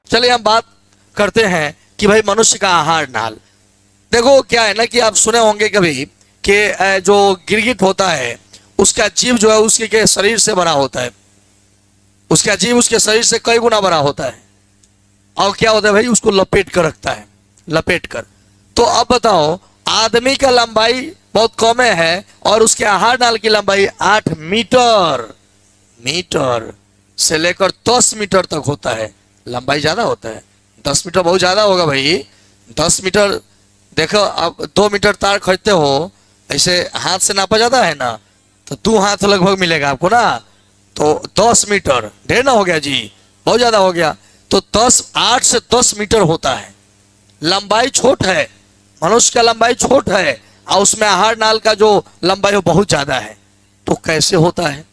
चलिए हम बात करते हैं कि भाई मनुष्य का आहार नाल। देखो क्या है ना कि आप सुने होंगे कभी कि जो गिरगिट होता है उसका जीव जो है उसके के शरीर से बड़ा होता है, उसका जीव उसके शरीर से कई गुना बड़ा होता है। और क्या होता है भाई, उसको लपेट कर रखता है, लपेट कर। तो अब बताओ, आदमी का लंबाई बहुत कम है और उसके आहार नाल की लंबाई 8 मीटर मीटर से लेकर 10 मीटर तक होता है। लंबाई ज्यादा होता है, 10 मीटर बहुत ज्यादा होगा भाई। 10 मीटर देखो, आप 2 मीटर तार खरीदते हो, ऐसे हाथ से नापा जाता है ना, तो 2 हाथ लगभग मिलेगा आपको ना। तो 10 मीटर ढेर ना हो गया जी, बहुत ज्यादा हो गया। तो 8 से 10 मीटर होता है। लंबाई छोट है, मनुष्य का लंबाई छोट है और उसमें आहार नाल का जो लंबाई है बहुत ज्यादा है। तो कैसे होता है?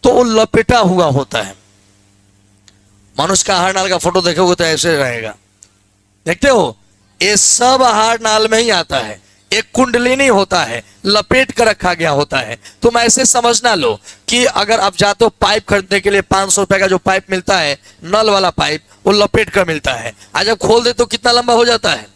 तो वो लपेटा हुआ होता है। मनुष्य का आहार नाल का फोटो देखोगे तो ऐसे रहेगा, देखते हो? ये सब आहार नाल में ही आता है। एक कुंडलिनी होता है, लपेट कर रखा गया होता है। तुम ऐसे समझना लो कि अगर आप जाते हो पाइप खरीदने के लिए, 500 रुपए का जो पाइप मिलता है, नल वाला पाइप, वो लपेट कर मिलता है। आज जब खोल दे तो कितना लंबा हो जाता है।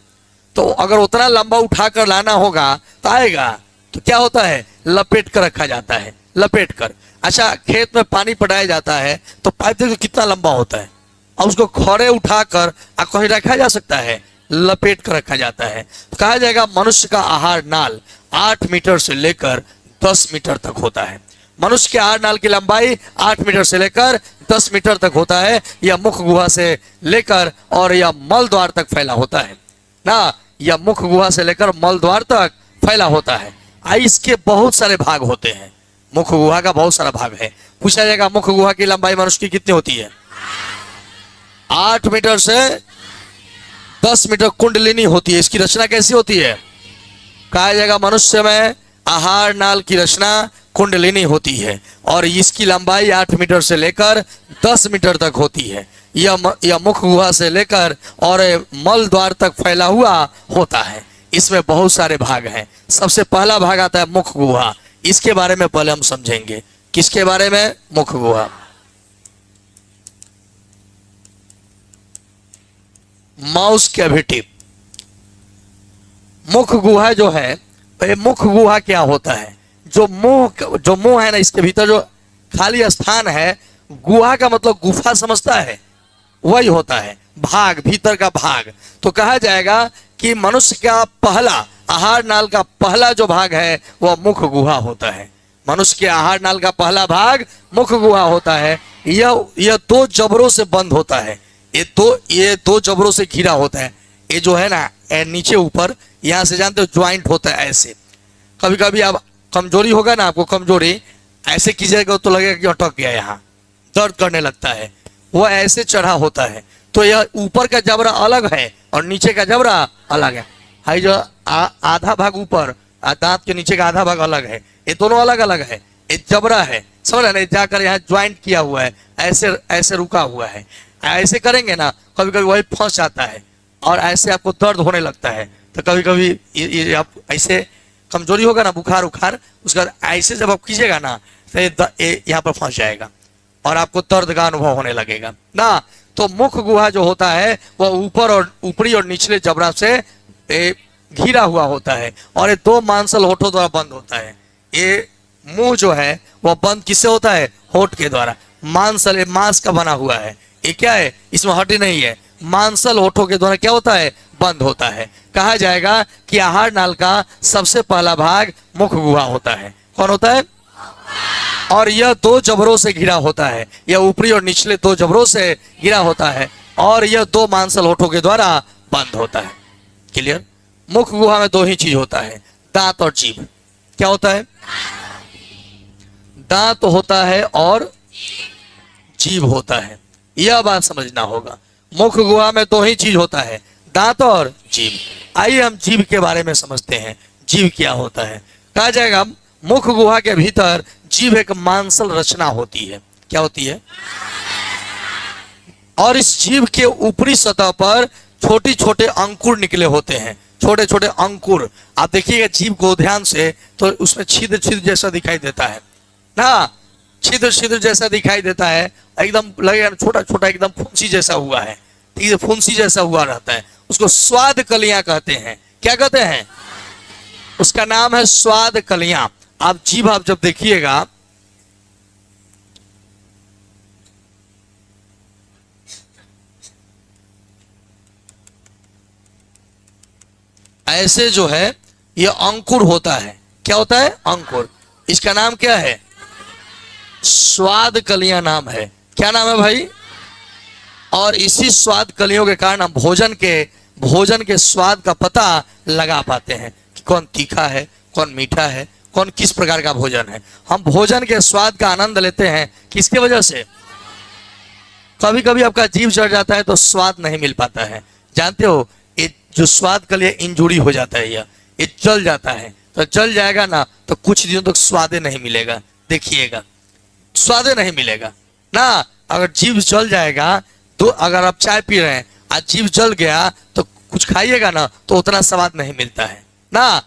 तो अगर उतना लंबा उठाकर लाना होगा तो आएगा, तो क्या होता है, लपेट कर रखा जाता है, लपेट कर। अच्छा, खेत में पानी पटाया जाता है तो पाइप देखो कितना लंबा होता है, और उसको खड़े उठाकर कहीं रखा जा सकता है, लपेट कर रखा जाता है। तो कहा जाएगा मनुष्य का आहार नाल 8 मीटर से लेकर 10 मीटर तक होता है। मनुष्य के आहार नाल की लंबाई 8 मीटर से लेकर 10 मीटर तक होता है। यह मुख गुहा से लेकर और यह मल द्वार तक फैला होता है ना। यह मुख गुहा से लेकर मल द्वार तक फैला होता है। इसके बहुत सारे भाग होते हैं, मुख गुहा का बहुत सारा भाग है। पूछा जाएगा मुख गुहा की लंबाई मनुष्य की कितनी होती है? 8 मीटर से 10 मीटर कुंडलिनी होती है। इसकी रचना कैसी होती है? कहा जाएगा मनुष्य में आहार नाल की रचना कुंडलिनी होती है और इसकी लंबाई 8 मीटर से लेकर 10 मीटर तक होती है। यह मुख गुहा से लेकर और मल द्वार तक फैला हुआ होता है। इसमें बहुत सारे भाग हैं। सबसे पहला भाग आता है मुख गुहा। इसके बारे में पहले हम समझेंगे। किसके बारे में? मुख गुहा। Mouse cavity. मुख गुहा जो है, मुख गुहा क्या होता है? जो मुंह है ना, इसके भीतर जो खाली स्थान है, गुहा का मतलब गुफा समझता है, वही होता है भाग, भीतर का भाग। तो कहा जाएगा कि मनुष्य का पहला आहार नाल का पहला जो भाग है वह मुख गुहा होता है। मनुष्य के आहार नाल का पहला भाग मुख गुहा होता है। यह 2 जबड़ों से बंद होता है। ये दो जबड़ों से घिरा होता है। ये जो है ना, नीचे ऊपर, यहाँ से जानते हो ज्वाइंट होता है ऐसे। कभी कभी आप कमजोरी होगा ना, आपको कमजोरी ऐसे कीजिएगा तो लगेगा कि अटक गया, यहाँ दर्द करने लगता है। वो ऐसे चढ़ा होता है। तो यह ऊपर का जबड़ा अलग है और नीचे का जबड़ा अलग है। हाई जो आधा भाग ऊपर, दांत के नीचे का आधा भाग अलग है। ये दोनों अलग अलग है। ये जबड़ा है, समझ रहे? जाकर यहाँ ज्वाइंट किया हुआ है, ऐसे ऐसे रुका हुआ है। ऐसे करेंगे ना, कभी कभी वही फंस जाता है और ऐसे आपको दर्द होने लगता है। तो कभी कभी ये आप ऐसे कमजोरी होगा ना, बुखार उखार, उसके बाद ऐसे जब आप कीजिएगा ना तो ये यहाँ पर फंस जाएगा और आपको दर्द का अनुभव होने लगेगा ना। तो मुख गुहा जो होता है वह ऊपर और ऊपरी और निचले जबड़ा से घिरा हुआ होता है और ये 2 मांसल होठों द्वारा बंद होता है। ये मुंह जो है वह बंद किससे होता है? होठ के द्वारा। मांसल मांस का बना हुआ है। ये क्या है? इसमें हड्डी नहीं है। मांसल होठों के द्वारा क्या होता है? बंद होता है। कहा जाएगा कि आहार नाल का सबसे पहला भाग मुख गुहा होता है। कौन होता है? और यह 2 जबड़ों से घिरा होता है। यह ऊपरी और निचले 2 जबड़ों से घिरा होता है और यह 2 मांसल होठों के द्वारा बंद होता है। क्लियर? मुख गुहा में 2 ही चीज होता है, दांत और जीभ। क्या होता है? दांत होता है और जीभ होता है। यह बात समझना होगा। मुख गुहा में 2 ही चीज होता है, दांत और जीभ। आइए हम जीभ के बारे में समझते हैं। जीभ क्या होता है? कहा जाएगा मुख गुहा के भीतर जीभ एक मांसल रचना होती है। क्या होती है? और इस जीभ के ऊपरी सतह पर छोटे छोटे अंकुर निकले होते हैं। छोटे छोटे अंकुर आप देखिएगा जीभ को ध्यान से, तो उसमें छिद्र छिद्र जैसा दिखाई देता है ना, छिद्र छिद्र जैसा दिखाई देता है। एकदम लगेगा छोटा छोटा, एकदम फुंसी जैसा हुआ है। ठीक है, फुंसी जैसा हुआ रहता है, उसको स्वाद कलियां कहते हैं। क्या कहते हैं? उसका नाम है स्वाद कलियां। आप जीभ आप जब देखिएगा, ऐसे जो है ये अंकुर होता है। क्या होता है? अंकुर। इसका नाम क्या है? स्वाद कलियां नाम है। क्या नाम है भाई? और इसी स्वाद कलियों के कारण हम भोजन के स्वाद का पता लगा पाते हैं कि कौन तीखा है, कौन मीठा है, कौन किस प्रकार का भोजन है। हम भोजन के स्वाद का आनंद लेते हैं किसकी वजह से? कभी कभी आपका जीभ जल जाता है तो स्वाद नहीं मिल पाता है। जानते हो, ये जो स्वाद के लिए इंजुरी हो जाता है, ये जल जाता है, तो जल जाएगा ना तो कुछ दिनों तक स्वादे नहीं मिलेगा। देखिएगा, स्वादे नहीं मिलेगा ना। अगर जीभ जल जाएगा तो अगर आप चाय पी रहे हैं आज जीभ जल गया तो कुछ खाइएगा ना तो उतना स्वाद नहीं मिलता है ना।